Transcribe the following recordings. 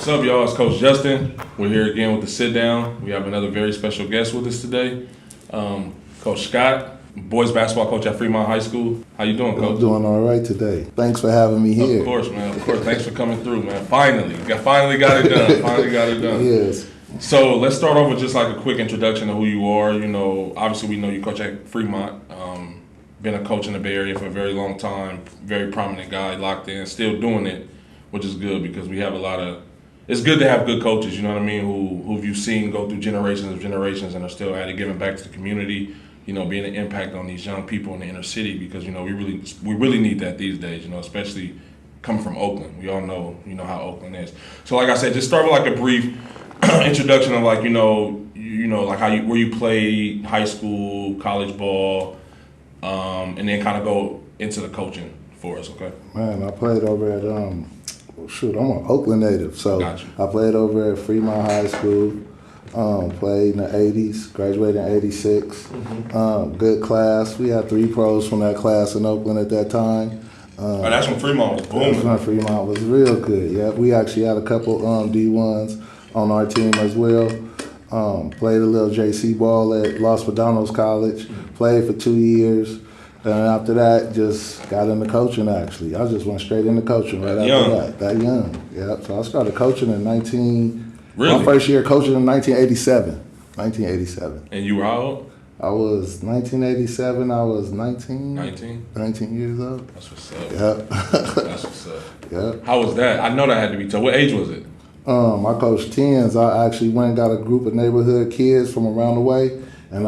What's up, y'all? It's Coach Justin. We're here again with the sit down. We have another very special guest with us today, Coach Scot, boys basketball coach at Fremont High School. How you doing, Coach? I'm doing all right today. Thanks for having me here. Of course, man. Of course. Thanks for coming through, man. Finally got it done. Yes. So let's start off with just like a quick introduction of who you are. You know, obviously we know you coach at Fremont. Been a coach in the Bay Area for a very long time. Very prominent guy, locked in, still doing it, which is good because we have a lot of. It's good to have good coaches, you know what I mean, who you've seen go through generations and are still at it, giving back to the community, you know, being an impact on these young people in the inner city because, you know, we really need that these days, you know, especially coming from Oakland. We all know, you know, how Oakland is. So like I said, just start with like a brief introduction of like, you know, like where you played high school, college ball, and then kind of go into the coaching for us, okay? Man, I played over at I'm an Oakland native, so Gotcha. I played over at Fremont High School. Played in the '80s, graduated in '86. Mm-hmm. Good class. We had 3 pros from that class in Oakland at that time. That's when Fremont was booming. That's when Fremont was real good. Yeah, we actually had a couple D1s on our team as well. Played a little JC ball at Los Padanos College. Played for 2 years. And after that, just got into coaching, actually. I just went straight into coaching right after that. That young. Yeah. So I started coaching in Really? My first year coaching in 1987. And you were how old? I was 1987. I was 19. 19 years old. That's what's up. Yep. That's what's up. Yep. How was that? I know that had to be tough. What age was it? I coached 10s. I actually went and got a group of neighborhood kids from around the way. And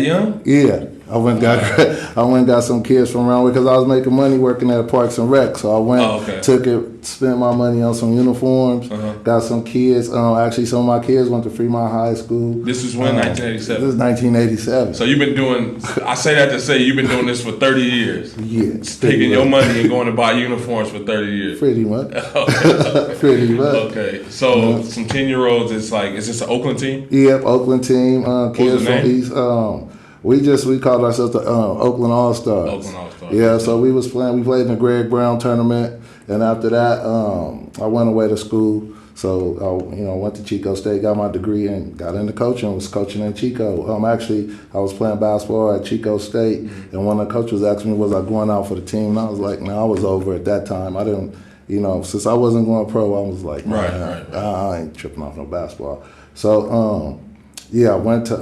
young? Yeah. I went and got some kids from around because I was making money working at Parks and Rec. So I went, took it, spent my money on some uniforms, got some kids. Actually, some of my kids went to Fremont High School. This is when, 1987? This is 1987. So you've been doing, I say that to say you've been doing this for 30 years. Yeah. Taking your money and going to buy uniforms for 30 years. Pretty much. Okay. Pretty much. Okay. So some 10-year-olds, it's like, is this an Oakland team? Yep, Oakland team. Kids from East. We called ourselves the Oakland All-Stars. Oakland All-Stars. Yeah, so we played in the Greg Brown tournament, and after that, I went away to school. So I went to Chico State, got my degree, and got into coaching. Was coaching in Chico. Actually, I was playing basketball at Chico State, and one of the coaches asked me, was I going out for the team? And I was like, no, I was over at that time. I didn't, since I wasn't going pro, I was like, man, I ain't tripping off no basketball. So, I went to,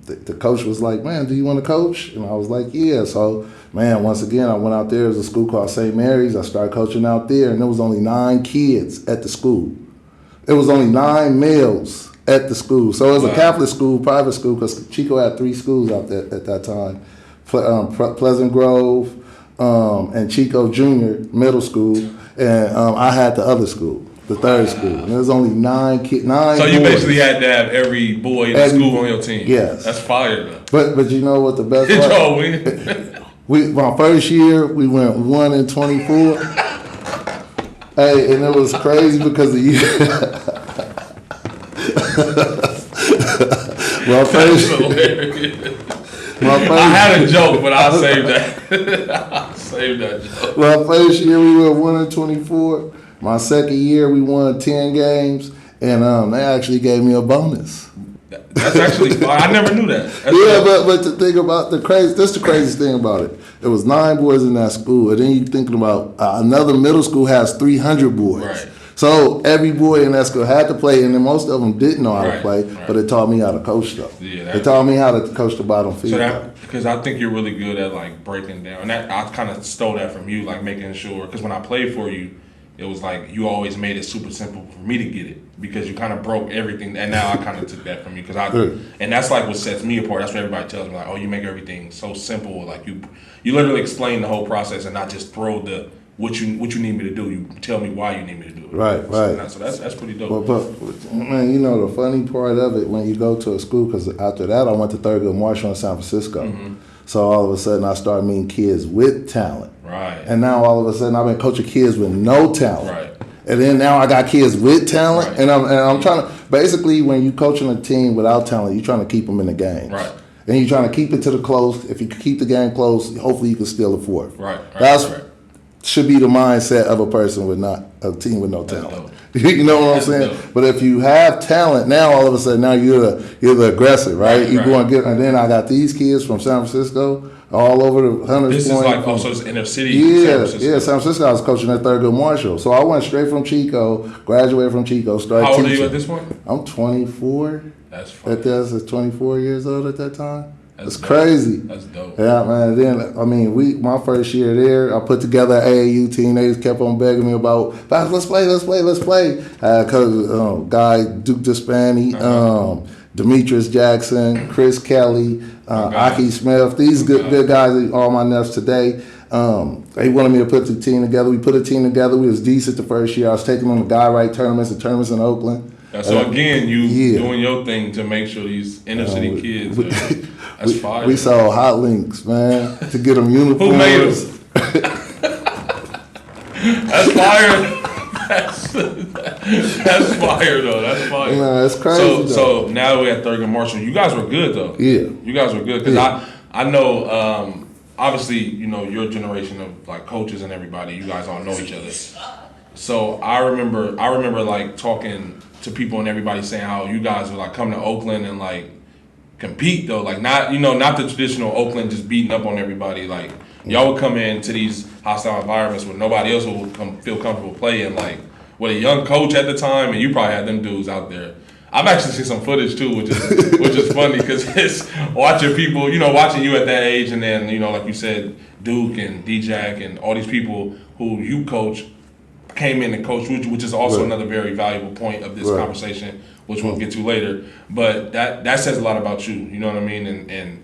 the coach was like, man, do you want to coach? And I was like, yeah. So, man, once again, I went out there. There was a school called St. Mary's. I started coaching out there, and there was only 9 kids at the school. It was only 9 males at the school. So it was a Catholic school, private school, because Chico had 3 schools out there at that time. Pleasant Grove and Chico Junior Middle School, and I had the other school. The third school. And there was only 9 kids. So you basically had to have every boy in the school on your team. Yes. That's fire though. But you know what the best part? My first year we went 1-24. Hey, and it was crazy because the year I had a joke, but I'll save that. I'll save that joke. My first year we went 1-24. My second year, we won 10 games, and they actually gave me a bonus. That's actually, I never knew that. But the thing about the craziest thing about it. It was 9 boys in that school, and then you're thinking about another middle school has 300 boys. Right. So every boy in that school had to play, and then most of them didn't know how to play, but it taught me how to coach, though. Yeah, it taught me how to coach the bottom field. So because I think you're really good at, like, breaking down. And that I kind of stole that from you, like, making sure. Because when I played for you, it was like you always made it super simple for me to get it because you kind of broke everything, and now I kind of took that from you and that's like what sets me apart. That's what everybody tells me, like, oh, you make everything so simple, like you literally explain the whole process and not just throw the what you need me to do. You tell me why you need me to do it. Right. So that's pretty dope. But man, the funny part of it when you go to a school, because after that I went to Thurgood Marshall in San Francisco. Mm-hmm. So all of a sudden I started meeting kids with talent. Right. And now all of a sudden I've been coaching kids with no talent. Right. And then now I got kids with talent. Right. And I'm trying to, basically when you're coaching a team without talent, you're trying to keep them in the game. Right. And you're trying to keep it to the close. If you keep the game close, hopefully you can steal the fourth. Right. Should be the mindset of a person with a team with no talent. You know what I'm saying? dope. But if you have talent, now all of a sudden now you're the aggressor, right? You go and get, and then I got these kids from San Francisco all over the Hunters This Point. is like also it's inner city. Yeah, San Francisco. yeah. San Francisco. I was coaching at Thurgood Marshall, so I went straight from Chico, graduated from Chico, started How old teaching. are you at this point? I'm 24. That's funny. I was 24 years old at that time. That's dope. crazy. That's dope. Yeah, man. Then I mean, my first year there, I put together an AAU team. They just kept on begging me about, let's play. Guy Duke Despani, Demetrius Jackson, Chris Kelly, Aki Smith. These good guys, all my nephews today. They wanted me to put the team together. We put a team together. We was decent the first year. I was taking them to guy right tournaments and tournaments in Oakland. So again, you doing your thing to make sure these inner city kids. That's fire. We sold hot links, man, to get them uniforms. Who made them? That's fire. That's fire though. That's fire. Man, that's crazy. So now we're at Thurgood Marshall. You guys were good though. Yeah. You guys were good because I know obviously your generation of like coaches and everybody. You guys all know each other. So I remember like talking to people and everybody saying how you guys would like come to Oakland and like compete though, like not the traditional Oakland just beating up on everybody. Like y'all would come into these hostile environments where nobody else would feel comfortable playing. Like with a young coach at the time, and you probably had them dudes out there. I've actually seen some footage too, which is funny because it's watching people, watching you at that age, and then like you said, Duke and D-Jack and all these people who you coach came in and coached, which is also another very valuable point of this conversation, which we'll get to later. But that says a lot about you, you know what I mean, and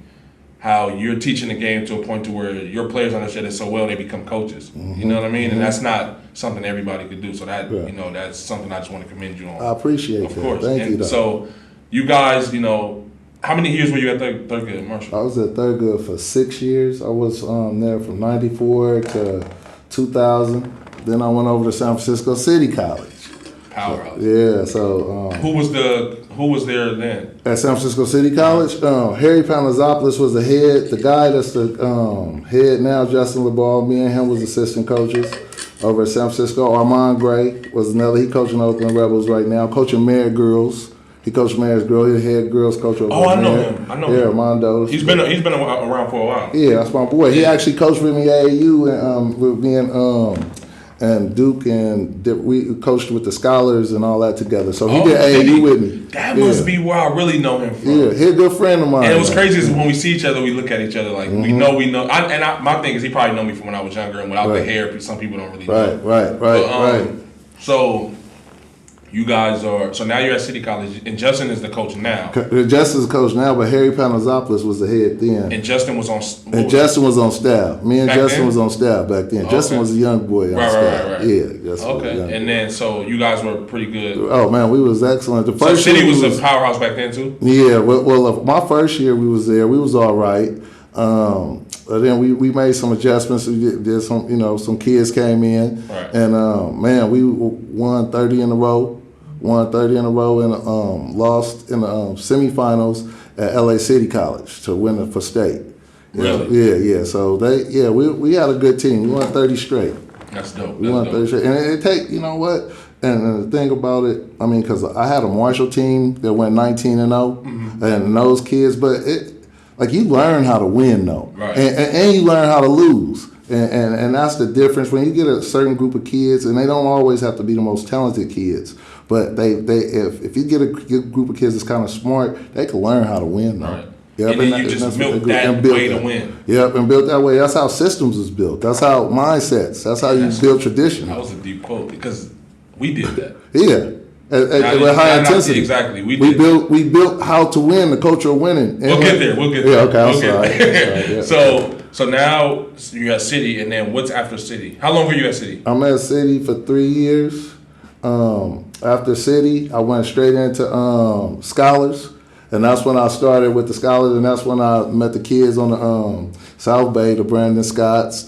how you're teaching the game to a point to where your players understand it so well they become coaches. You know what I mean? And that's not something everybody could do. So that that's something I just want to commend you on. I appreciate that. Of course. Thank you. So you guys, how many years were you at Thurgood Marshall? I was at Thurgood for 6 years. I was there from '94 to 2000. Then I went over to San Francisco City College. Powerhouse. So who was there then? At San Francisco City College, Harry Panazopoulos was the head. The guy that's the head now, Justin LeBall, me and him was assistant coaches over at San Francisco. Armand Gray was another. He coaching Oakland Rebels right now, coaching Married Girls. He coached Married Girls. He's the head girls coach over I know him. I know him. Armando. He's been around for a while. Yeah, that's my boy. He actually coached with me at AAU and with me and Duke, and we coached with the Scholars and all that together. So he did AAU with me. That must be where I really know him from. Yeah, he's a good friend of mine. And it was crazy is when we see each other, we look at each other like we know. My thing is he probably know me from when I was younger, and without the hair, some people don't really know. Right. So you guys are, so now you're at City College, and Justin is the coach now. Justin's the coach now, but Harry Panazopoulos was the head then. And Justin was on. Justin was on staff. Me and back Justin then? was on staff back then. Justin was a young boy on staff. Right. Yeah. Justin okay. And then so you guys were pretty good. Oh man, we was excellent. The first City was a powerhouse back then too. Yeah. Well, my first year we was there. We was all right. But then we made some adjustments. We did some, some kids came in, and man, we won 30 in a row. And lost in the semifinals at LA City College to win it for state. Really? Yeah. So we had a good team. We won 30 straight. That's dope. We won 30 straight, and it take what. And the thing about it, I mean, because I had a Marshall team that went 19-0, and those kids, but you learn how to win though, and you learn how to lose. And that's the difference when you get a certain group of kids, and they don't always have to be the most talented kids, but if you get a group of kids that's kind of smart, they can learn how to win though. Right. Yep, and then you just milk that way to win. Yep, and built that way. That's how systems is built. That's how mindsets. That's how you build tradition. That was a deep quote because we did that. Yeah. At high intensity. Exactly. We built how to win, the culture of winning. We'll get there. Yeah, okay, I'm sorry. Yeah. So now you're at City, and then what's after City? How long were you at City? I'm at City for 3 years. After City, I went straight into Scholars, and that's when I started with the Scholars, and that's when I met the kids on the South Bay, the Brandon Scotts,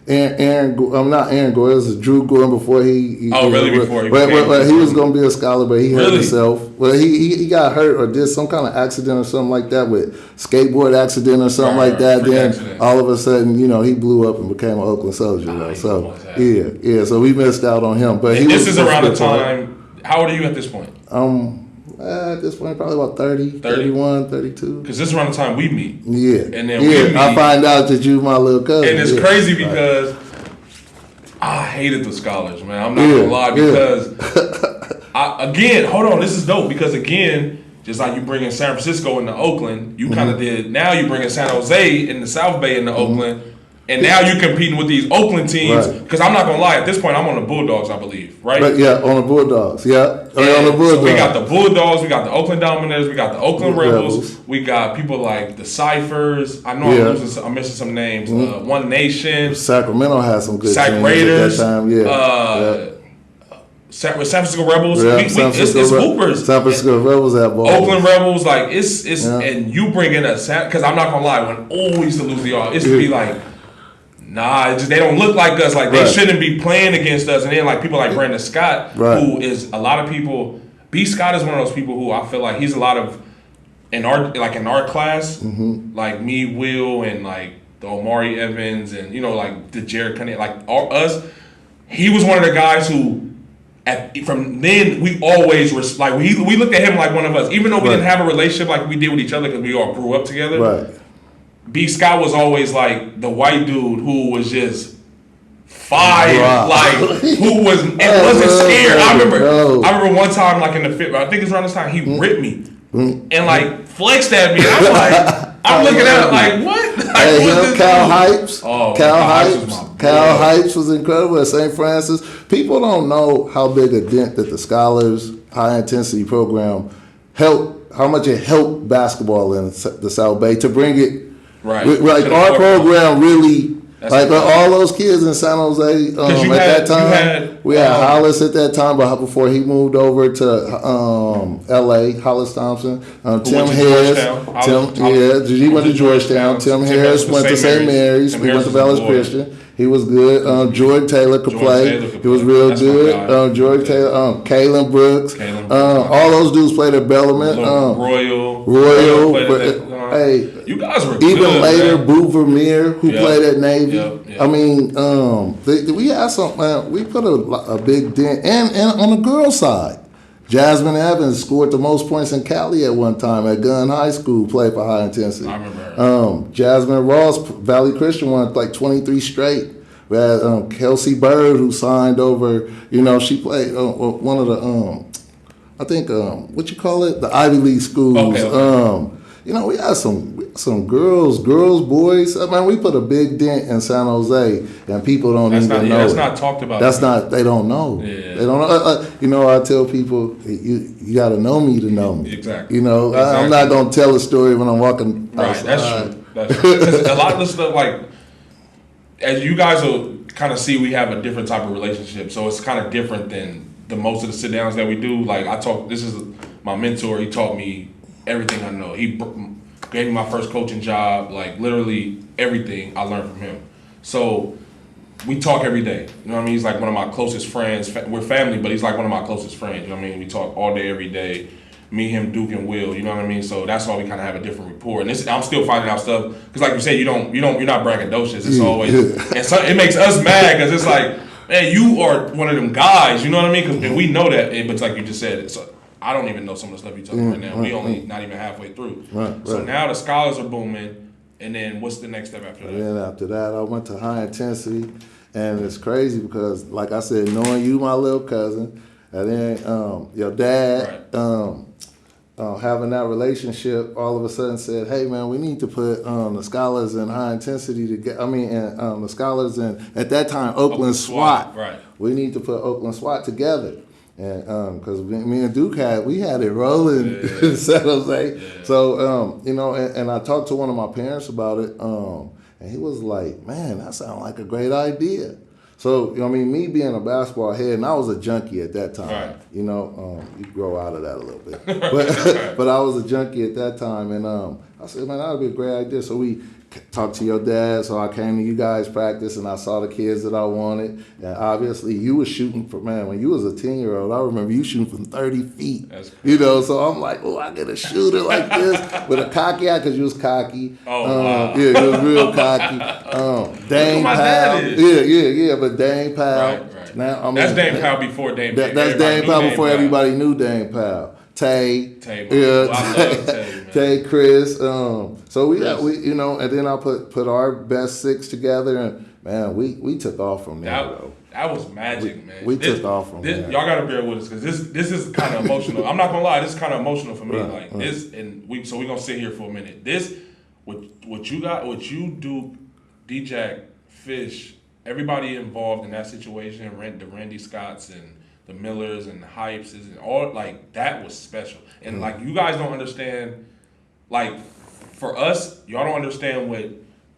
I'm not Aaron Gore. It was Drew Gore before he before he he was going to be a scholar, but he hurt Really? himself. Well, he got hurt or did some kind of accident or something like that, with skateboard accident or something like that. Then accident. all of a sudden, he blew up and became an Oakland Soldier. So yeah. So we missed out on him. But this is around the time. How old are you at this point? At this point, probably about 30, 31, 32. Because this is around the time we meet. Yeah. And then we meet. I find out that you my little cousin. And it's crazy because I hated the scholars, man. I'm not going to lie, because, hold on, this is dope. Because, again, just like you bring in San Francisco into Oakland, you kind of did. Now you bring in San Jose in the South Bay into Oakland. And now you're competing with these Oakland teams. Because I'm not going to lie, at this point, I'm on the Bulldogs, I believe, right? On the Bulldogs, yeah. On the Bulldogs. So we got the Bulldogs, we got the Oakland Dominators, we got the Oakland Rebels. We got people like the Ciphers. I know I'm missing some names. One Nation. Sacramento has some good teams Raiders, at that time, San Francisco Rebels. It's hoopers. San Francisco Rebels have balls. Oakland Rebels, like, and you bring in because I'm not going to lie, when we used to lose the it used to be like, nah, they don't look like us. Like, they shouldn't be playing against us. And then, like, people like Brandon Scott, who is a lot of people. B. Scott is one of those people who I feel like he's a lot of in our class, like me, Will, and like the Omari Evans, and like the Jared Cunningham, like us. He was one of the guys who, from then, we always were like we looked at him like one of us, even though we didn't have a relationship like we did with each other because we all grew up together. Right. B. Scott was always like the white dude who was just fire, like who wasn't scared. I remember one time, like in the fifth, I think it's around this time, he ripped me and like flexed at me. And I'm like, I'm looking at it like, what? Like, Cal Hypes. Cal Hypes was incredible at St. Francis. People don't know how big a dent that the Scholars high intensity program helped, how much it helped basketball in the South Bay to bring it. Right. Like our program really, like all those kids in San Jose at that time. We had Hollis at that time, but before he moved over to L.A., Hollis Thompson, Tim Harris. He went to Georgetown. Tim Harris went to St. Mary's. We went to Valley Christian. He was good. Jordan Taylor could play. He was real good. Jordan Taylor, Kalen Brooks. All those dudes played at Bellarmine. Royal. Hey, you guys were even good, later. man. Boo Vermeer, who played at Navy. I mean, we had some. We put a big dent, and on the girls' side, Jasmine Evans scored the most points in Cali at one time at Gunn High School. Played for high intensity. I remember her. Jasmine Ross, Valley Christian, won like 23 straight. We had Kelsey Bird, who signed over. She played one of the I think what you call it, the Ivy League schools. Okay. We had some girls, boys. I mean, we put a big dent in San Jose, and people don't even know. That's not talked about. They don't know. Yeah. They don't know. I tell people, you got to know me to know me. Exactly. I'm not gonna tell a story when I'm walking outside. That's true. Because a lot of the stuff, like, as you guys will kind of see, we have a different type of relationship, so it's kind of different than the most of the sit downs that we do. Like, this is my mentor. He taught me everything I know. He gave me my first coaching job. Like, literally everything I learned from him. So we talk every day. You know what I mean? He's like one of my closest friends. We're family, but he's like one of my closest friends. You know what I mean? We talk all day, every day. Me, him, Duke, and Will. You know what I mean? So that's why we kind of have a different rapport. And I'm still finding out stuff because, like you said, you're not braggadocious. It's always, and so it makes us mad because it's like, man, you are one of them guys. You know what I mean? And we know that, but it's like you just said. So I don't even know some of the stuff you're talking right now. We only not even halfway through. So now the scholars are booming, and then what's the next step after that? And then after that, I went to high intensity, and it's crazy because, like I said, knowing you, my little cousin, and then your dad, having that relationship, all of a sudden said, "Hey, man, we need to put the scholars in high intensity together. I mean, and the scholars in at that time Oakland SWAT. Right. We need to put Oakland SWAT together." And because me and Duke had it rolling in San Jose. Yeah. So and I talked to one of my parents about it, and he was like, "Man, that sounds like a great idea." So me being a basketball head, and I was a junkie at that time. Right. You grow out of that a little bit, but I was a junkie at that time, and I said, "Man, that would be a great idea." So we talk to your dad. So I came to you guys' practice and I saw the kids that I wanted. And obviously you was shooting from, man, when you was a 10-year-old, I remember you shooting from 30 feet. That's crazy. You know, so I'm like, oh, I get a shooter like this with a cocky eye, because you was cocky. Oh, wow. Yeah, you was real cocky. Dane Powell. Yeah, but Dane Powell. Right. Now, I mean, that's Dane Powell before Dane Powell. That's Dane Powell before everybody knew Dane Powell. Tay, man. yeah, I love Tay, man. Tay, Chris. So we you know, and then I put our best six together, and man, we took off from there. That was magic, man. We took off from there. Y'all gotta bear with us because this is kind of emotional. I'm not gonna lie, this is kind of emotional for me. This, and we gonna sit here for a minute. This, what you do, D-Jack, Fish, everybody involved in that situation, the Randy Scotts and the Millers and the Hypes and all, like, that was special. And like, you guys don't understand, like, for us, y'all don't understand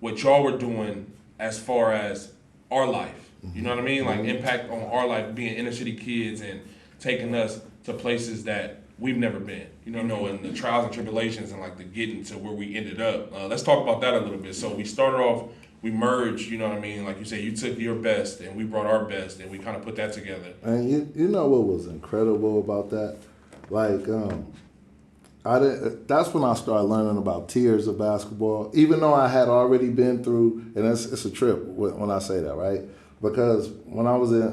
what y'all were doing as far as our life. You know what I mean? Like, impact on our life, being inner city kids and taking us to places that we've never been. You know, and the trials and tribulations and like the getting to where we ended up. Let's talk about that a little bit. So we started off, we merged, you know what I mean? Like you said, you took your best and we brought our best and we kind of put that together. And you know what was incredible about that? Like, that's when I started learning about tiers of basketball, even though I had already been through, and it's a trip when I say that, right? Because when I was in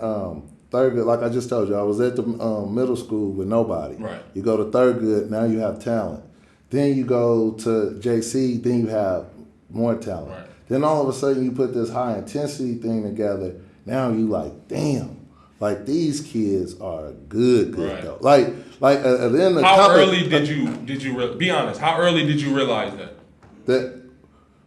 third grade, like I just told you, I was at the middle school with nobody. Right. You go to third grade, now you have talent. Then you go to JC, then you have more talent. Right. Then all of a sudden you put this high intensity thing together. Now you like, damn, like these kids are good right. though. Like then how early did you be honest? How early did you realize that?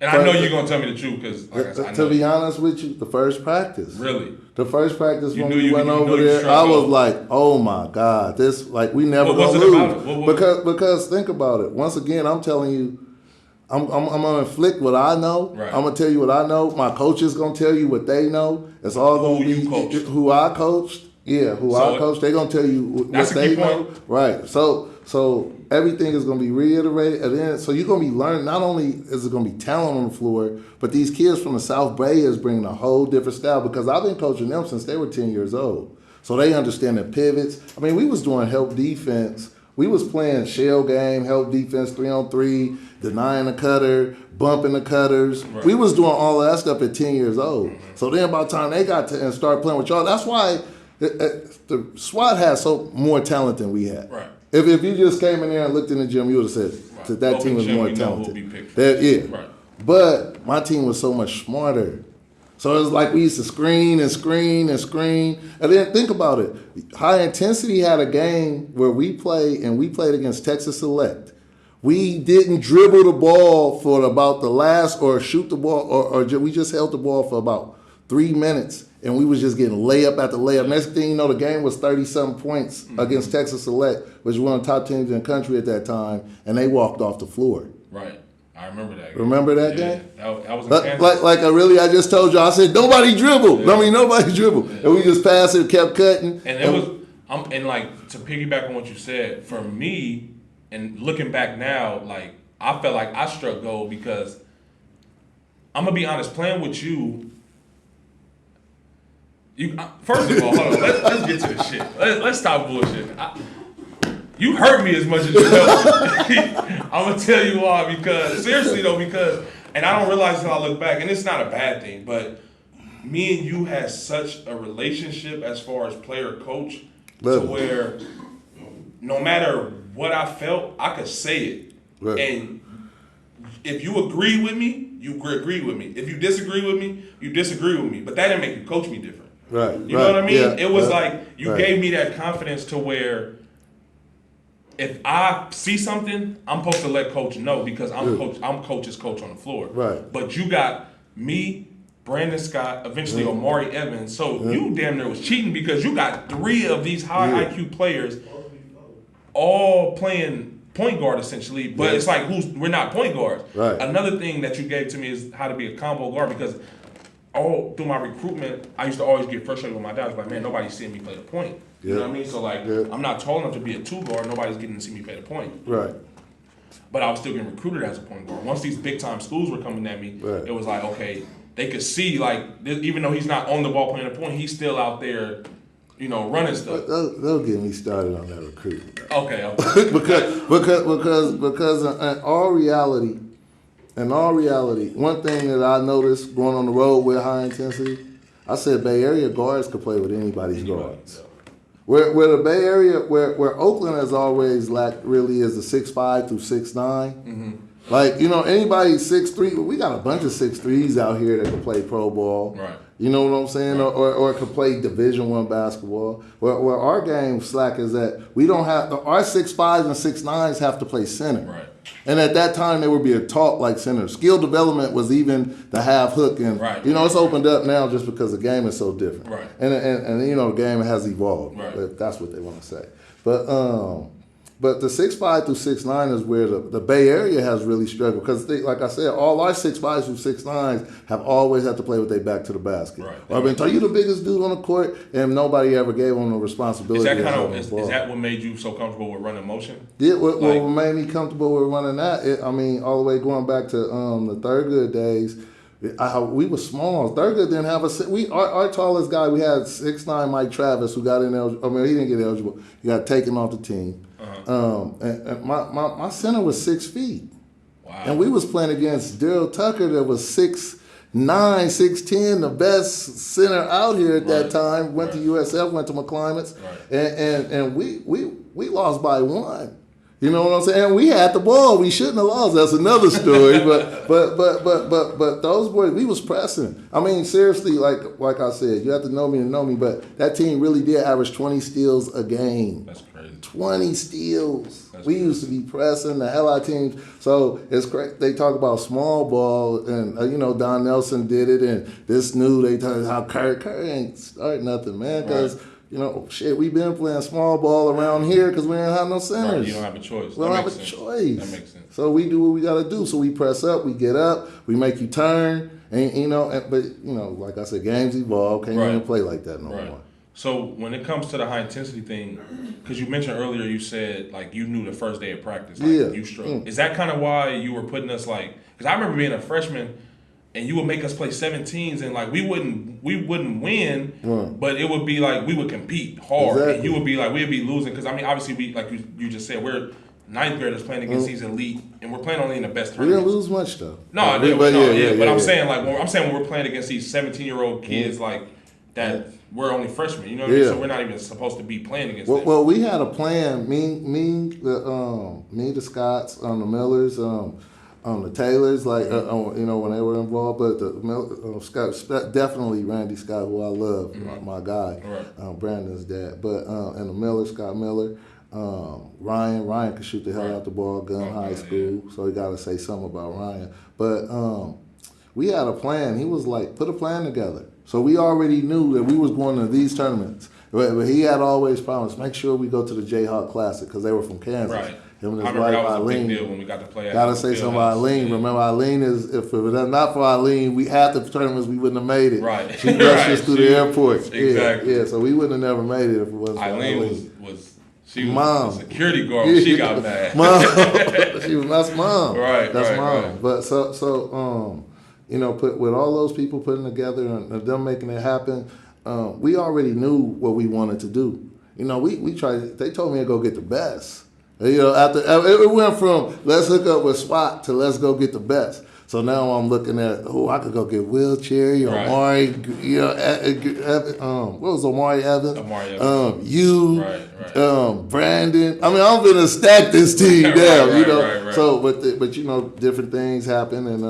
And I know you're gonna tell me the truth because to be honest with you, the first practice. Really? The first practice when we went over there, I was like, oh my God, this, like, we never gonna lose. Because think about it. Once again, I'm telling you, I'm gonna inflict what I know. Right. I'm gonna tell you what I know. My coach is gonna tell you what they know. It's all gonna be who I coached. Yeah, I coached. They're gonna tell you what they know. Right. So everything is gonna be reiterated, and then so you're gonna be learning. Not only is it gonna be talent on the floor, but these kids from the South Bay is bringing a whole different style. Because I've been coaching them since they were 10 years old, so they understand the pivots. I mean, we was doing help defense. We was playing shell game, help defense, 3-on-3, denying the cutter, bumping the cutters. Right. We was doing all of that stuff at 10 years old. Mm-hmm. So then by the time they got to and started playing with y'all, that's why the SWAT has so more talent than we had. Right. If you just came in there and looked in the gym, you would have said that team was more talented. Right. But my team was so much smarter. So it was like we used to screen and screen and screen. And then think about it. High Intensity had a game where we played against Texas Select. We didn't dribble the ball for about the last, or shoot the ball, or we just held the ball for about 3 minutes. And we was just getting layup after layup. Next thing you know, the game was 30-something points against Texas Select, which was one of the top teams in the country at that time, and they walked off the floor. Right. I remember that game. Remember that game? That was in Kansas. I just told you, I said, nobody dribbled. Yeah. I mean, nobody dribbled. Yeah. And we just passed it, kept cutting. And like, to piggyback on what you said, for me, and looking back now, like, I felt like I struck gold because, I'm going to be honest, playing with you, first of all, hold on, let's get to the shit. Let's stop bullshit. You hurt me as much as you helped me. I'm going to tell you why, because and I don't realize until I look back, and it's not a bad thing, but me and you had such a relationship as far as player-coach to where no matter what I felt, I could say it. Right. And if you agree with me, you agree with me. If you disagree with me, you disagree with me. But that didn't make you coach me different. Right. You know what I mean? Yeah, it was like you gave me that confidence to where if I see something, I'm supposed to let coach know because I'm coach's coach on the floor. Right. But you got me, Brandon Scott, eventually Omari Evans. So you damn near was cheating because you got 3 of these high IQ players all playing point guard essentially. But it's like we're not point guards. Right. Another thing that you gave to me is how to be a combo guard because all through my recruitment, I used to always get frustrated with my dad. I was like, man, nobody's seeing me play the point. You know what I mean? So, like, I'm not tall enough to be a 2 guard. Nobody's getting to see me play the point. Right. but I was still getting recruited as a point guard. Once these big time schools were coming at me, it was like, okay, they could see like even though he's not on the ball playing the point, he's still out there, running stuff. They'll get me started on that recruiting. Okay. because in all reality, one thing that I noticed going on the road with high intensity, I said Bay Area guards could play with anybody's guards. Where the Bay Area, where Oakland has always lacked really is a 6'5" through 6'9". Mm-hmm. Like, anybody 6'3", we got a bunch of 6'3s out here that can play pro ball. Right. You know what I'm saying? Right. Or can play Division I basketball. Where our game slack is that we don't have, our 6'5s and 6'9s have to play center. Right. And at that time, they were being taught like center. Skill development was even the half hook. And, it's opened up now just because the game is so different. Right. And the game has evolved. Right. That's what they want to say. But the 6'5" through 6'9" is where the Bay Area has really struggled because, like I said, all our 6'5s through 6'9s have always had to play with their back to the basket. Right. I've been told you the biggest dude on the court, and nobody ever gave them the responsibility. Is that what made you so comfortable with running motion? Yeah, what made me comfortable with running that? All the way going back to the Thurgood days. We were small. Thurgood didn't have our tallest guy. We had 6'9" Mike Travis who got ineligible. He didn't get eligible. He got taken off the team. And my center was 6 feet. Wow. And we was playing against Daryl Tucker that was 6'9", 6'10", the best center out here at that time. Went to USF, went to McClimate's, and we lost by 1. You know what I'm saying? And we had the ball. We shouldn't have lost. That's another story. but those boys, we was pressing. I mean, seriously, like I said, you have to know me to know me. But that team really did average 20 steals a game. That's crazy. 20 steals. We used to be pressing the hell out of teams. So it's great. They talk about small ball, and Don Nelson did it, and this new they talk how Curry ain't start nothing, man, because. We've been playing small ball around here because we didn't have no centers. Right, you don't have a choice. We don't have a choice. That makes sense. So we do what we got to do. So we press up, we get up, we make you turn, and like I said, games evolve. Can't even play like that no more. So when it comes to the high intensity thing, because you mentioned earlier, you said like you knew the first day of practice, you struggled. Is that kind of why you were putting us because I remember being a freshman. And you would make us play 17s, and like we wouldn't win, but it would be like we would compete hard, and you would be like we'd be losing because obviously we like you just said we're ninth graders playing against these elite, and we're playing only in the best tournaments. We didn't lose much though. No, but I'm saying when we're playing against these 17-year-old kids like that, we're only freshmen. You know what I mean? So we're not even supposed to be playing against them. Well, we had a plan. Me, the Scots, the Millers, the Taylors, when they were involved, but the Scott, definitely Randy Scott, who I love, my guy, Brandon's dad, but and the Miller, Scott Miller, Ryan could shoot the hell out the ball, high school, so he got to say something about Ryan. But we had a plan. He was like, put a plan together. So we already knew that we was going to these tournaments. But he had always promised, make sure we go to the Jayhawk Classic, because they were from Kansas. Right. Him and his I remember wife, that was Eileen. a big deal when we got to play. Gotta say something about Eileen. Remember, Eileen is, if it was not for Eileen, we had the tournaments, we wouldn't have made it. Right. She rushed us through the airport. Exactly. Yeah, so we wouldn't have never made it if it wasn't for Eileen. She was mom. a security guard when she got mad. Mom. That's mom. Right. That's mom. Right. But put with all those people putting together and them making it happen, we already knew what we wanted to do. We tried. They told me to go get the best. After it went from let's hook up with SWAT to let's go get the best. So now I'm looking at I could go get Wheelchair, Omari, what was Omari Evans? Brandon. I'm gonna stack this team down, Right. So, but different things happen, and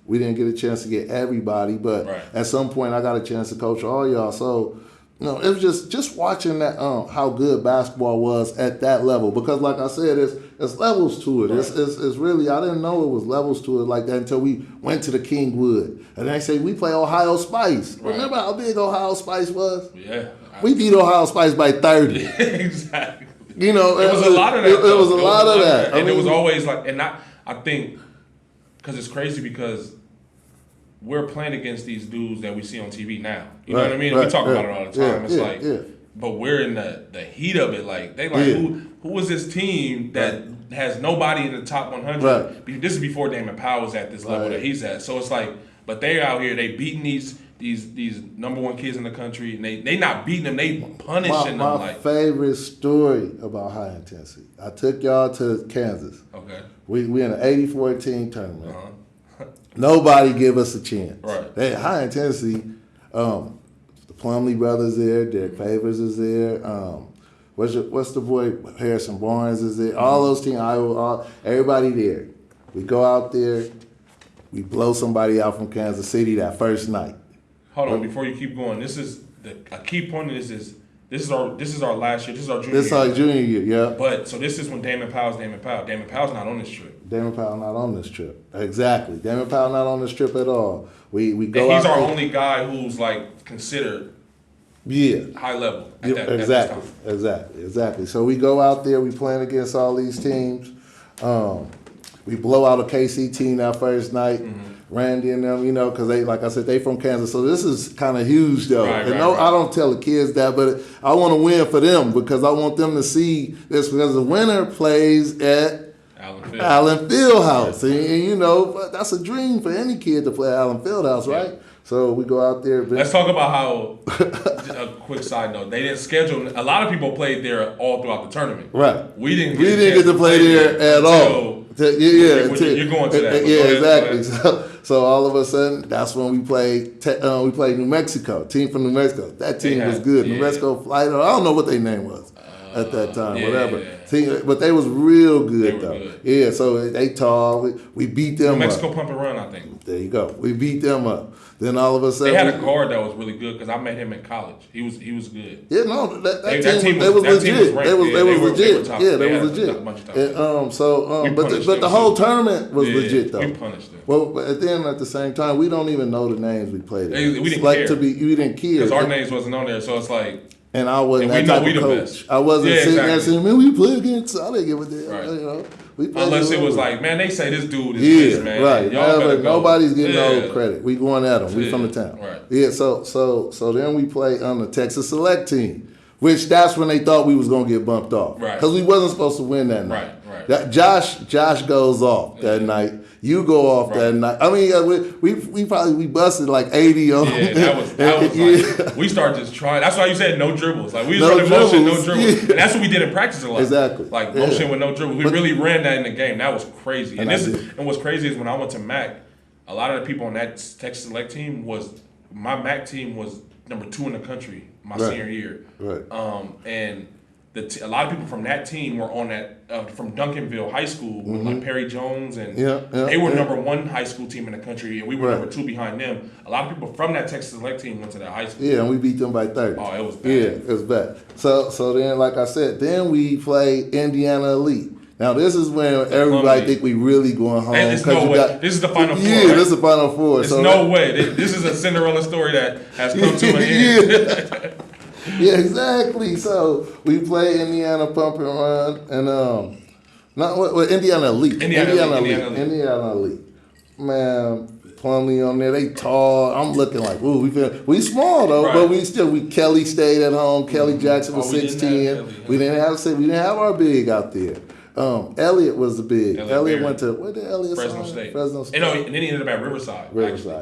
we didn't get a chance to get everybody, but at some point I got a chance to coach all y'all. So. No, it was just watching that how good basketball was at that level, because like I said, it's levels to it. Right. It's really, I didn't know it was levels to it like that until we went to the Kingwood, and they say we play Ohio Spice. Right. Remember how big Ohio Spice was? Yeah, we beat Ohio Spice by 30. Exactly. It was a lot of that. It was a lot of that, and it was always like, and I think because it's crazy because. We're playing against these dudes that we see on TV now. You know what I mean? We talk about it all the time. It's but we're in the heat of it. Like they who was this team that has nobody in the top 100. Right. This is before Damon Powell was at this level that he's at. So it's like, but they out here, they beating these number one kids in the country, and they not beating them, they punishing them. My favorite story about high intensity. I took y'all to Kansas. Okay. We in an 84 team tournament. Nobody give us a chance. Right. They high intensity. The Plumlee brothers there. Derek Favors is there. What's the boy? Harrison Barnes is there. All those teams. Everybody there. We go out there. We blow somebody out from Kansas City that first night. Hold on, before you keep going. This is a key point of this is our last year. This is our junior year. This is our junior year, yeah. But so this is when Damon Powell's Damon Powell. Damon Powell's not on this trip. Damon Powell not on this trip. Exactly. Damon Powell not on this trip at all. We go and he's out our there. only guy who's like considered high level. Exactly. So we go out there, we playing against all these teams. We blow out a KC team that first night. Randy and them, because they, like I said, they from Kansas. So this is kind of huge, though. Right. I don't tell the kids that, but I want to win for them because I want them to see this because the winner plays at Allen Fieldhouse. And that's a dream for any kid to play at Allen Fieldhouse, right? So we go out there. Let's talk about how, a quick side note, they didn't schedule, a lot of people played there all throughout the tournament. Right. We didn't get to play there at all. You're going to that. Exactly. So all of a sudden, that's when we played New Mexico, team from New Mexico. That team was good. New Mexico Flight, I don't know what their name was at that time, whatever. Team, but they was real good, though. Good. Yeah, so they tall. We beat them up. New Mexico Pump and Run, I think. There you go. We beat them up. Then all of a sudden, they had a guard that was really good because I met him in college. He was good. Yeah, no, that team was legit. They was legit. Yeah, they was legit. But the whole tournament was legit though. We punished them. Well, but then at the same time, we don't even know the names we played. We didn't care. We didn't care because our names wasn't on there. So it's like. And I wasn't that type of coach. I wasn't sitting there saying, "Man, we play against." I didn't give a damn. Right. We unless it was like, man, they say this dude is this, man. Right. Nobody's getting no credit. We going at them. We from the town. Right. Yeah. So then we play on the Texas Select team, which that's when they thought we was gonna get bumped off. Right. Because we wasn't supposed to win that night. Right. That Josh goes off that night. You go off that night. I mean, we probably busted like 80 on. Yeah, that was like we started just trying. That's why you said no dribbles. Like we was running motion, no dribbles, and that's what we did in practice a lot. Exactly. Like motion with no dribbles. We really ran that in the game. That was crazy. And what's crazy is when I went to MAC, a lot of the people on that Texas Select team my MAC team was number 2 in the country my senior year. Right. And a lot of people from that team were on that from Duncanville High School with like Perry Jones and they were number 1 high school team in the country and we were number 2 behind them. A lot of people from that Texas Select team went to that high school. Yeah, and we beat them by 30. Oh, it was bad. Yeah, it was bad. So then, like I said, then we play Indiana Elite. Now this is when everybody think we really going home. There's no way. This is the Final Four. Yeah, right? this is the Final Four. There's no way. This is a Cinderella story that has come to an end. Yeah, exactly. So we play Indiana Pump and Run and Indiana Elite. Indiana Elite. Man, Plumlee on there. They tall. I'm looking like, ooh, we small though, but we Kelly stayed at home. Kelly Jackson was 6'10". We didn't have our big out there. Elliott was the big. Elliott went to where did Elliott Fresno State. Fresno State. And then he ended up at Riverside.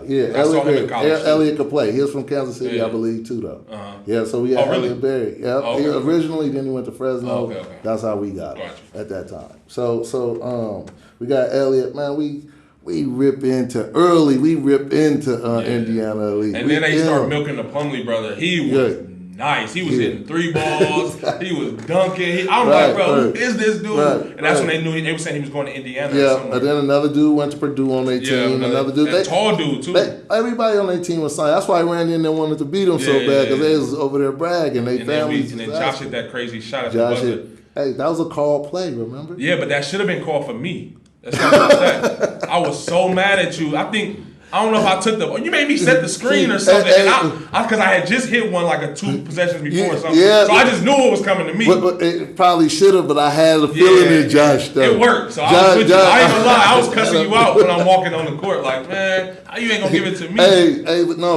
Yeah. I saw him in college. Elliott could play. He was from Kansas City, I believe, too, though. Yeah, so we had Elliott Berry. Yeah, originally, then he went to Fresno. Okay. That's how we got him at that time. So we got Elliott. Man, we rip into Indiana Elite. And then they start milking the Plumlee brother. He was nice. He was hitting 3 balls. He was dunking. I'm like, bro, who is this dude? And that's when they knew they were saying he was going to Indiana. Yeah, and then another dude went to Purdue on their team. Another dude, tall dude too. Everybody on their team was signed. That's why Randy and them wanted to beat him so bad because they was over there bragging. They families. And then Josh hit that crazy shot at the buzzer. Hey, that was a called play. Remember? Yeah, but that should have been called for me. That's not about that. I was so mad at you. I think I don't know if I took the. You made me set the screen or something, because I had just hit one like a 2 possessions before or something. Yeah, so I just knew it was coming to me. But it probably should have. But I had a feeling that Josh. Though. It worked. So I was with you. I ain't gonna lie. I was cussing you out when I'm walking on the court. Like, man, how you ain't gonna give it to me?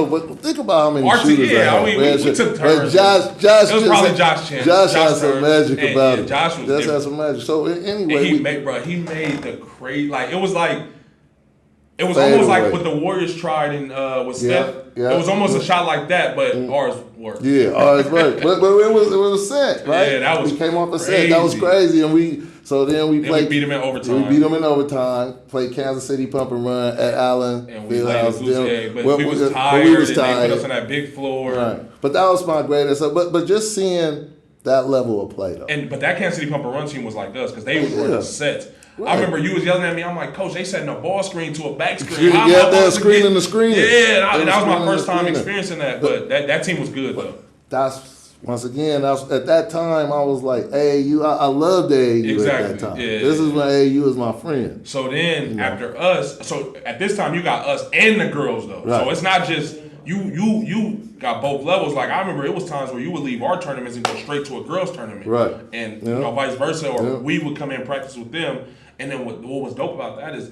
But think about how many shooters I had. We took turns. Josh. It was probably Josh Chan. Josh has some magic about it. Josh was Josh has some magic. So anyway, he made the crazy. Like it was almost like what the Warriors tried in with Steph. Yeah. It was almost a shot like that, but ours worked. Yeah, ours worked. but it was a set, right? Yeah, that was we came off a set. That was crazy, and we played. We beat them in overtime. We beat them in overtime. Played Kansas City pump and run at Allen and we played but we was tired. They put us on that big floor. Right. But that was my greatest. But just seeing that level of play though. But that Kansas City pump and run team was like us because they was running sets. Right. I remember you was yelling at me. I'm like, Coach, they setting a ball screen to a back screen. Yeah, they're screening the screen. Yeah, that was my first time experiencing that. But that team was good though. That's once again. At that time, I was like, AAU. I loved AAU at that time. Yeah. This is when AAU was my friend. So then after us, so at this time you got us and the girls though. Right. So it's not just you got both levels. Like I remember it was times where you would leave our tournaments and go straight to a girls tournament. Right. And vice versa, or we would come in and practice with them. And then what was dope about that is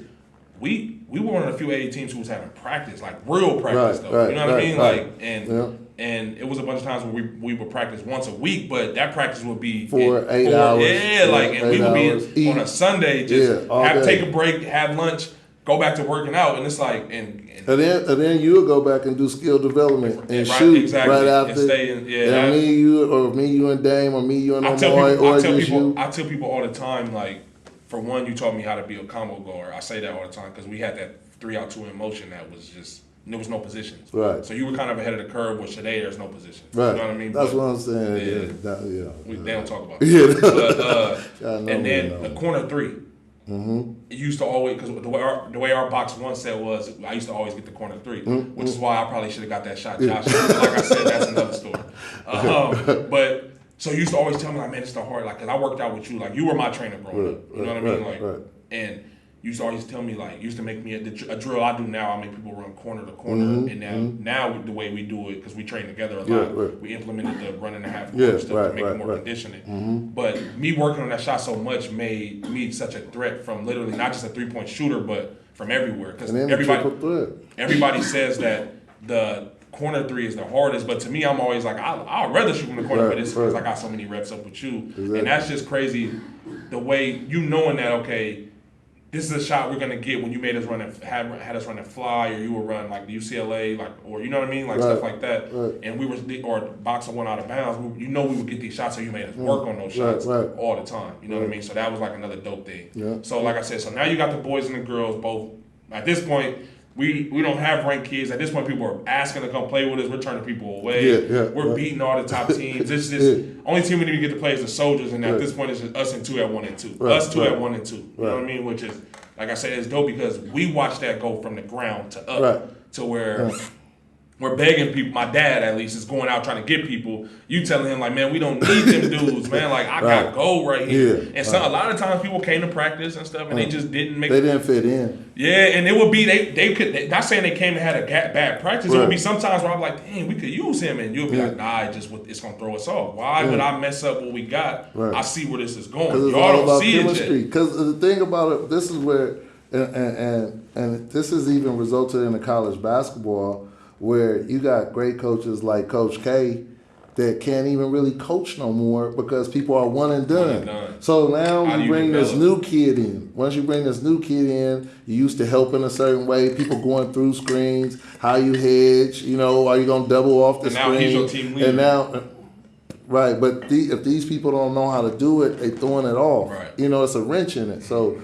we were one of the few AA teams who was having practice, like real practice though. Right, you know what I mean? Like and it was a bunch of times where we would practice once a week, but that practice would be 8 hours. And we would be on a Sunday, just take a break, have lunch, go back to working out, and it's like and then you would go back and do skill development and shoot right after. And stay in, me, you and Dame, or me, you and Omar, I tell people all the time, like, for one, you taught me how to be a combo guard. I say that all the time because we had that 3-out-2 in motion that was just there was no positions. Right. So you were kind of ahead of the curve. Where today there's no positions. Right. You know what I mean? That's what I'm saying. They don't talk about that. And then the corner three. Mm-hmm. It used to always, because the way our box one set was, I used to always get the corner three, which is why I probably should have got that shot, Josh. Like I said, that's another story. But so you used to always tell me, like, man, it's the hard, like, because I worked out with you, like, you were my trainer growing up. You know what I mean? Like, and you used to always tell me, like, you used to make me a drill I do now. I make people run corner to corner, and now the way we do it, because we train together a lot, we implemented the run and a half stuff to make it more conditioning. But me working on that shot so much made me such a threat from literally not just a 3-point shooter, but from everywhere. Because everybody says that the corner three is the hardest, but to me, I'm always like, I'd rather shoot from the corner, but it's because I got so many reps up with you. Exactly. And that's just crazy, the way you knowing that, okay, this is a shot we're gonna get when you made us run and had us run a fly, or you were run like the UCLA, like, or you know what I mean, like stuff like that. And we were, or boxing one out of bounds. We would get these shots, so you made us work on those shots all the time. You know what I mean? So that was like another dope thing. Yeah. So like I said, so now you got the boys and the girls both. At this point, we don't have ranked kids. At this point, people are asking to come play with us. We're turning people away. We're beating all the top teams. It's just only team we need to get to play is the Soldiers, and at this point, it's just us and 2 at 1 and 2. Us 2 at 1 and 2. You know what I mean? Which is, like I said, it's dope because we watched that go from the ground to up to where we're begging people. My dad, at least, is going out trying to get people. You telling him, like, man, we don't need them dudes, man. Like, I got gold right here. And so a lot of times people came to practice and stuff, and they just didn't make. They didn't fit in. Yeah, and it would be they could, not saying they came and had a bad practice. It would be sometimes where I'm like, dang, we could use him, and you'll be like, nah, it's gonna throw us off. Why would I mess up what we got? I see where this is going. Y'all don't see it yet. Because the thing about it, this is where, and this has even resulted in the college basketball, where you got great coaches like Coach K that can't even really coach no more because people are one and done. So now you bring this new kid in. Once you bring this new kid in, you used to help in a certain way, people going through screens, how you hedge, are you going to double off the screen? And now he's your team leader. And now, but if these people don't know how to do it, they throwing it off. It's a wrench in it. So,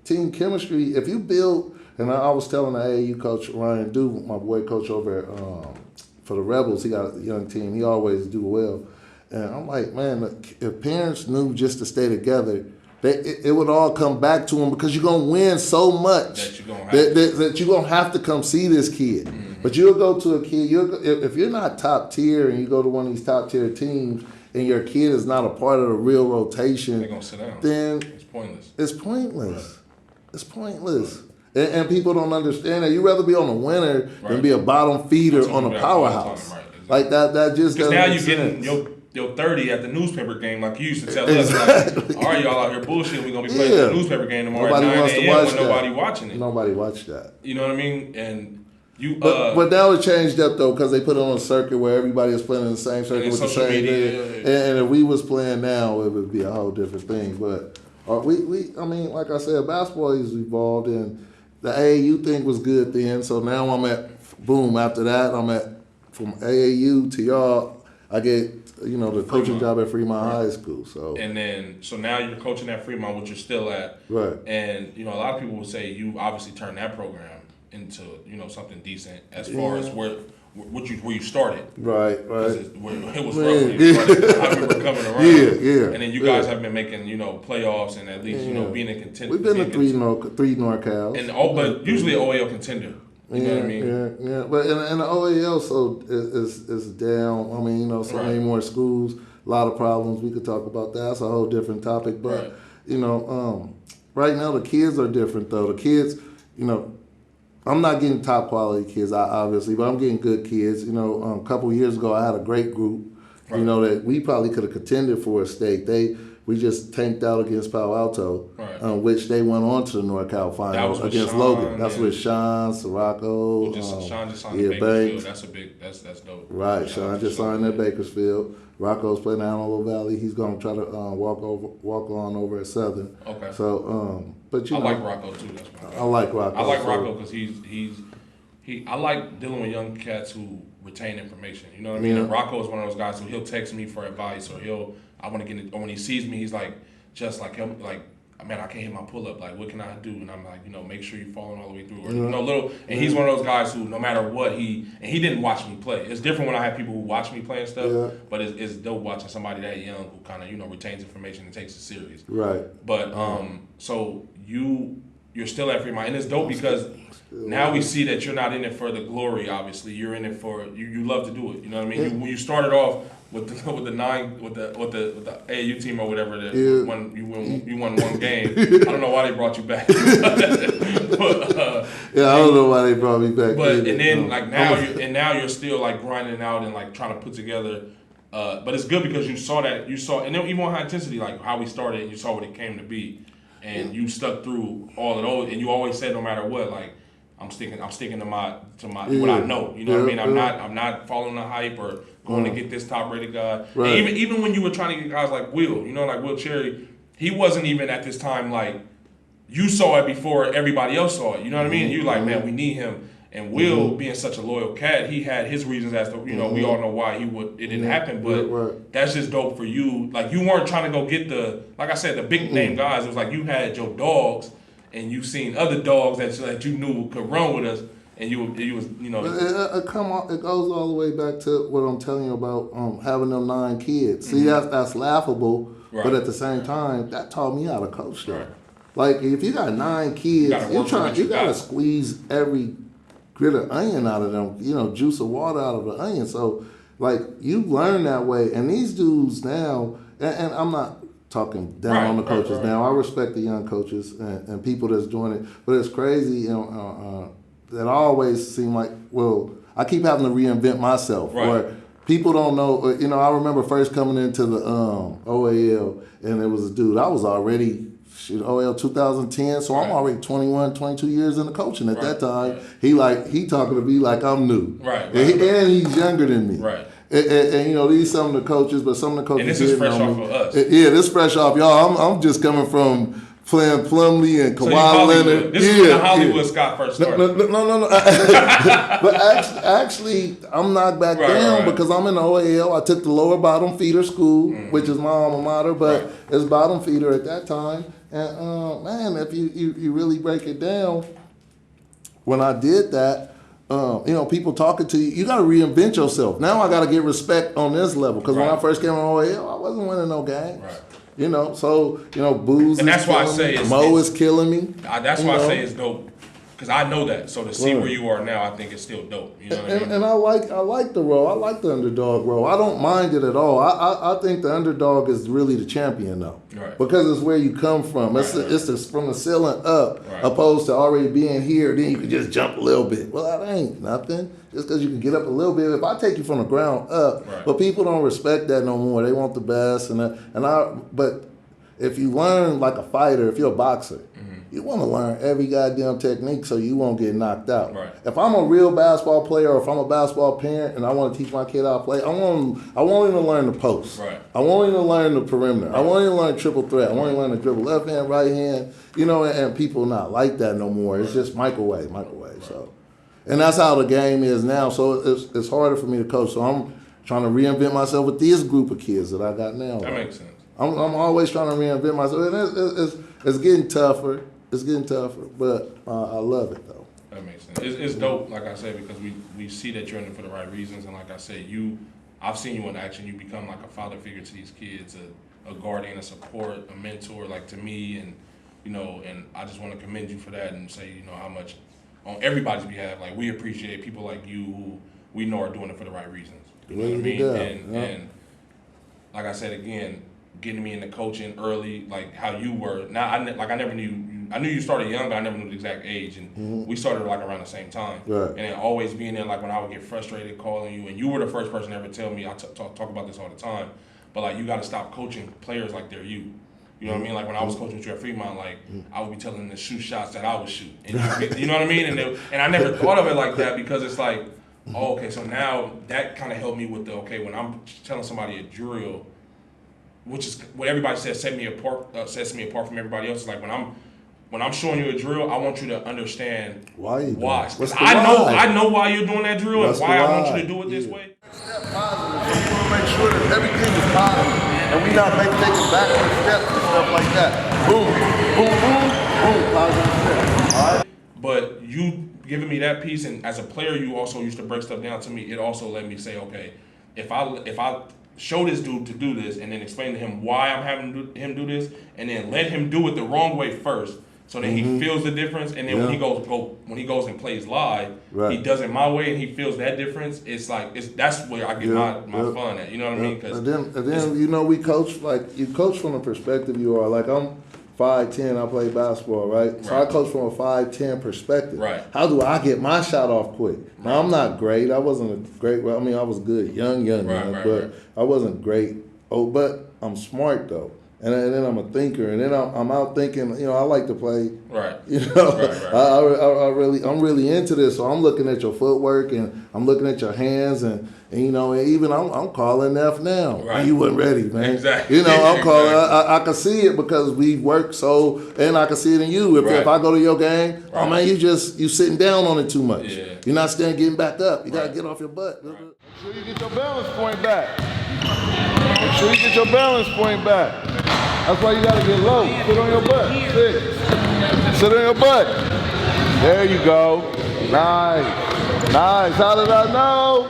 team chemistry, if you build. And I was telling the AAU coach, Ryan Dew, my boy coach over for the Rebels, he got a young team. He always do well. And I'm like, man, if parents knew just to stay together, it would all come back to them because you're going to win so much that you're going to have to come see this kid. Mm-hmm. But you'll go to a kid, if you're not top tier and you go to one of these top tier teams and your kid is not a part of the real rotation, they're going to sit down. Then it's pointless. It's pointless. It's pointless. And people don't understand that. You'd rather be on a winner than be a bottom feeder on a powerhouse. Right, exactly. Like that just doesn't now make you getting your 30 at the newspaper game like you used to tell us. Like, all right, y'all out here bullshitting. We're going to be playing the newspaper game tomorrow at 9 a.m. when nobody watching it. Nobody watched that. You know what I mean? And you. But now it changed up though because they put it on a circuit where everybody is playing in the same circuit with the same thing. And if we was playing now, it would be a whole different thing. But I mean, like I said, basketball has evolved, and the AAU thing was good then. So now I'm at boom. After that, I'm at from AAU to y'all. I get the coaching job at Fremont High School. So now you're coaching at Fremont, which you're still at. Right. And a lot of people will say you obviously turned that program into something decent as far as where you started. Right. It was rough. I remember coming around. Yeah. And then you guys have been making playoffs and at least being in contender. We've been to three NorCals. And but usually an OAL contender. You know what I mean? Yeah. But in the OAL, so is down. I mean, so many more schools, a lot of problems. We could talk about that. That's a whole different topic. But right now the kids are different though. The kids, I'm not getting top quality kids, obviously, but I'm getting good kids. A couple of years ago, I had a great group. Right. That we probably could have contended for a state. We just tanked out against Palo Alto, right. Which they went on to the NorCal final against Sean, Logan. That's with Sean, Sirocco, Sean just signed at Bakersfield. That's dope. Right, Sean just signed at Bakersfield. Rocco's playing down Antelope Valley. He's going to try to walk on over at Southern. Okay. So, but I like Rocco too. That's why I like Rocco. I like Rocco because I like dealing with young cats who retain information. You know what I mean? And Rocco is one of those guys who he'll text me for advice, or I want to get it. Or when he sees me, he's like, just like him, like, man, I can't hit my pull up. Like, what can I do? And I'm like, make sure you're following all the way through. Or And he's one of those guys who, no matter what, he didn't watch me play. It's different when I have people who watch me play and stuff. Yeah. But it's dope watching somebody that young who kind of retains information and takes it serious. Right. But so you're still at Fremont, and it's dope because now we see that you're not in it for the glory. Obviously, you're in it for you love to do it. You know what I mean? Yeah. When you started off with the AAU team or whatever, when you won one game. I don't know why they brought you back. But, I don't know why they brought me back. But either. And then now you're still like grinding out and like trying to put together. But it's good because you saw, and then even on high intensity, like how we started, and you saw what it came to be, and you stuck through all of those, and you always said no matter what, like. I'm sticking to my what I know. You know what I mean? I'm not following the hype or going to get this top rated guy. Right. And even when you were trying to get guys like Will, like Will Cherry, he wasn't even at this time like you saw it before everybody else saw it. You know what I mean? And you're like, man, we need him. And Will, being such a loyal cat, he had his reasons as to we all know why it didn't happen. But that's just dope for you. Like you weren't trying to go get like I said, the big name guys. It was like you had your dogs. And you've seen other dogs that you knew could run with us, and you was. It goes all the way back to what I'm telling you about having them 9 kids. See, that's laughable, right. But at the same time, that taught me how to coach them. Right. Like if you got 9 kids, you gotta squeeze every grit of onion out of them. Juice of water out of the onion. So like you learn that way, and these dudes now, and I'm not talking down on the coaches now. I respect the young coaches and people that's doing it, but it's crazy. That always seem like, well, I keep having to reinvent myself. Right. Or people don't know. I remember first coming into the OAL, and there was a dude. I was already OAL 2010, so I'm already 21, 22 years into coaching at that time. Right. He talking to me like I'm new. Right. And he's younger than me. Right. And these some of the coaches, but some of the coaches. And this is fresh off of us. This is fresh off y'all. I'm just coming from playing Plumlee and Kawhi Leonard. This is when the Hollywood Scott first started. No. But actually, I'm knocked back down because I'm in the OAL. I took the lower bottom feeder school, which is my alma mater, but it's bottom feeder at that time. And man, if you really break it down, when I did that. People talking to you, you got to reinvent yourself. Now I got to get respect on this level because when I first came on OAL, I wasn't winning no games. Right. Booze. And that's why I say Mo is killing me. That's why I say it's dope because I know that. So to see where you are now, I think it's still dope. You know what I mean? And I like the role. I like the underdog role. I don't mind it at all. I think the underdog is really the champion though, right. because it's where you come from. It's from the ceiling up, opposed to already being here. Then you can just jump a little bit. Well, that ain't nothing. Just because you can get up a little bit. If I take you from the ground up, but people don't respect that no more. They want the best, but if you learn like a fighter, if you're a boxer, you want to learn every goddamn technique so you won't get knocked out. Right. If I'm a real basketball player, or if I'm a basketball parent and I want to teach my kid how to play, I want him to learn the post. Right. I want him to learn the perimeter. I want him to learn triple threat. I want him to learn to dribble left hand, right hand. And people not like that no more. It's just microwave. So, and that's how the game is now. So it's harder for me to coach. So I'm trying to reinvent myself with this group of kids that I got now. That makes sense. I'm always trying to reinvent myself, and it's getting tougher. It's getting tougher, but I love it though. That makes sense. It's dope, like I said, because we see that you're in it for the right reasons, and like I said, I've seen you in action. You become like a father figure to these kids, a guardian, a support, a mentor, like to me, and and I just want to commend you for that and say how much on everybody's behalf, like we appreciate people like you who we know are doing it for the right reasons. You know what I mean? And like I said again, getting me into coaching early, like how you were. Now, I never knew you. I knew you started young, but I never knew the exact age. And we started like around the same time. Right. And then always being there, like when I would get frustrated calling you, and you were the first person to ever tell me, I talk about this all the time, but like you got to stop coaching players like they're you. You know what I mean? Like when I was coaching with you at Fremont, like I would be telling them to shoot shots that I would shoot. And you know what I mean? And I never thought of it like that because it's like, oh, okay, so now that kind of helped me with when I'm telling somebody a drill, which is what everybody says sets me apart from everybody else. Is like when I'm showing you a drill, I want you to understand why. Because I know why you're doing that drill and why I want you to do it this way. Step positive. So we want to make sure that everything is positive and we not taking backward steps and stuff like that. Boom, boom, boom, positive step. All right. But you giving me that piece, and as a player, you also used to break stuff down to me. It also let me say, okay, if I show this dude to do this and then explain to him why I'm having him do this and then let him do it the wrong way first so that he feels the difference, and then when he goes and plays live, he does it my way and he feels that difference. It's like that's where I get my fun at. You know what I mean? And then we coach, like you coach from the perspective you are. Like I'm 5'10", I play basketball, right? So I coach from a 5'10" perspective. Right. How do I get my shot off quick? Now I'm not great. I wasn't a great. I mean, I was good, young, but I wasn't great. Oh, but I'm smart though, and then I'm a thinker, and then I'm out thinking. I like to play. Right. I'm really into this. So I'm looking at your footwork, and I'm looking at your hands, and even I'm calling F now. Right. You wasn't ready, man. Exactly. I'm calling. I can see it because we work so, and I can see it in you. If I go to your game, oh man, you sitting down on it too much. Yeah. You're not getting back up. You gotta get off your butt. Make sure you get your balance point back. Make sure you get your balance point back. That's why you gotta get low. Sit on your butt. Sit on your butt. There you go. Nice. How did I know?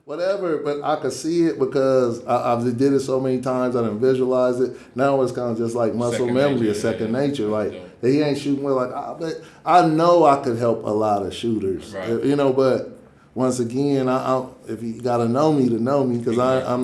Whatever, but I could see it because I did it so many times. I didn't visualize it. Now it's kind of just like muscle memory, second nature. Like he ain't shooting well. Like I know I could help a lot of shooters. Right. But once again, if you gotta know me to know me, because I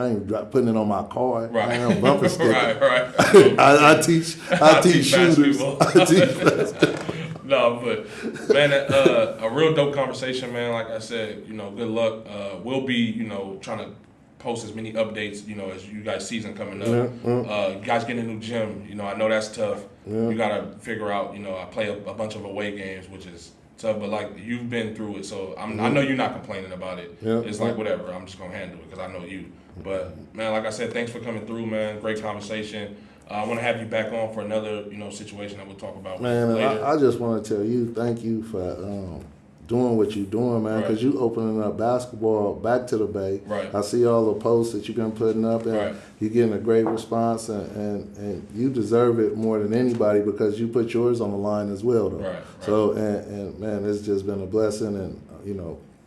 ain't putting it on my card. Right. I ain't bumper sticker. Right. I teach shooters. I teach. No, but man, a real dope conversation, man. Like I said, good luck. We'll be, trying to post as many updates, as you guys' season coming up. You guys getting a new gym, I know that's tough. You gotta figure out, I play a bunch of away games, which is tough, but like you've been through it, so I know you're not complaining about it. It's like whatever, I'm just gonna handle it because I know you. But man, like I said, thanks for coming through, man. Great conversation. I want to have you back on for another, situation that we'll talk about later. I just want to tell you, thank you for doing what you're doing, man, because you opening up basketball back to the Bay. Right. I see all the posts that you've been putting up, and you're getting a great response, and you deserve it more than anybody because you put yours on the line as well, though. Right. So, and man, it's just been a blessing, and,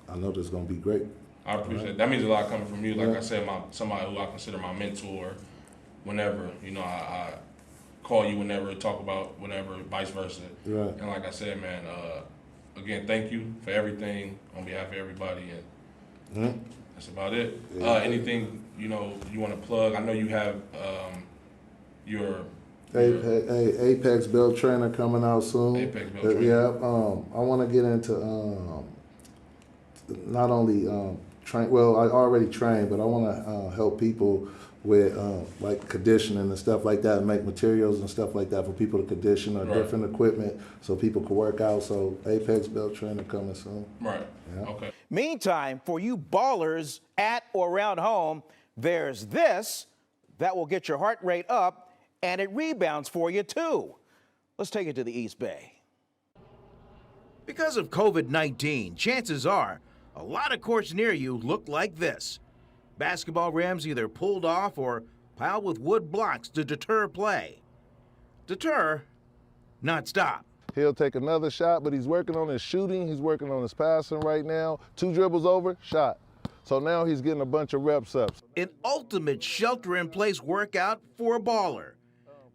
I know this is going to be great. I appreciate it. That means a lot coming from you. Like I said, somebody who I consider my mentor. Whenever, call you whenever, talk about whenever, vice versa. Right. And like I said, man, again, thank you for everything on behalf of everybody, and that's about it. Yeah. Anything you want to plug? I know you have your Apex Belt Trainer coming out soon. Apex Belt Trainer. Yeah, I want to get into not only train. Well, I already train, but I want to help people with like conditioning and stuff like that, and make materials and stuff like that for people to condition or different equipment so people can work out. So Apex Belt Trainer coming soon. Right. Yeah. Okay. Meantime, for you ballers at or around home, there's this that will get your heart rate up, and it rebounds for you too. Let's take it to the East Bay. Because of COVID-19, chances are a lot of courts near you look like this. Basketball rims either pulled off or piled with wood blocks to deter play. Deter, not stop. He'll take another shot, but he's working on his shooting. He's working on his passing right now. 2 dribbles over, shot. So now he's getting a bunch of reps up. An ultimate shelter-in-place workout for a baller.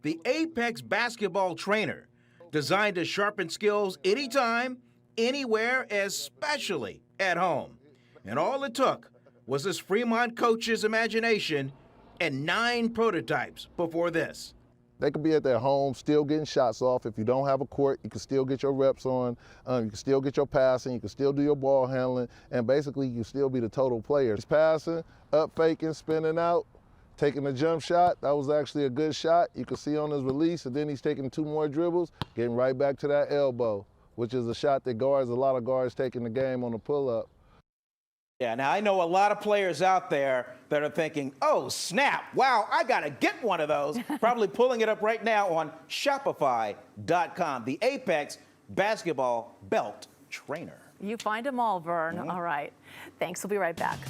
The Apex Basketball Trainer, designed to sharpen skills anytime, anywhere, especially at home. And all it took was this Fremont coach's imagination and 9 prototypes before this. They could be at their home still getting shots off. If you don't have a court, you can still get your reps on. You can still get your passing. You can still do your ball handling. And basically, you can still be the total player. He's passing, up faking, spinning out, taking a jump shot. That was actually a good shot. You can see on his release. And then he's taking 2 more dribbles, getting right back to that elbow, which is a shot that a lot of guards take in the game on the pull-up. Yeah, now I know a lot of players out there that are thinking, oh, snap, wow, I got to get one of those. Probably pulling it up right now on Shopify.com, the Apex Basketball Belt Trainer. You find them all, Vern. All right. Thanks. We'll be right back.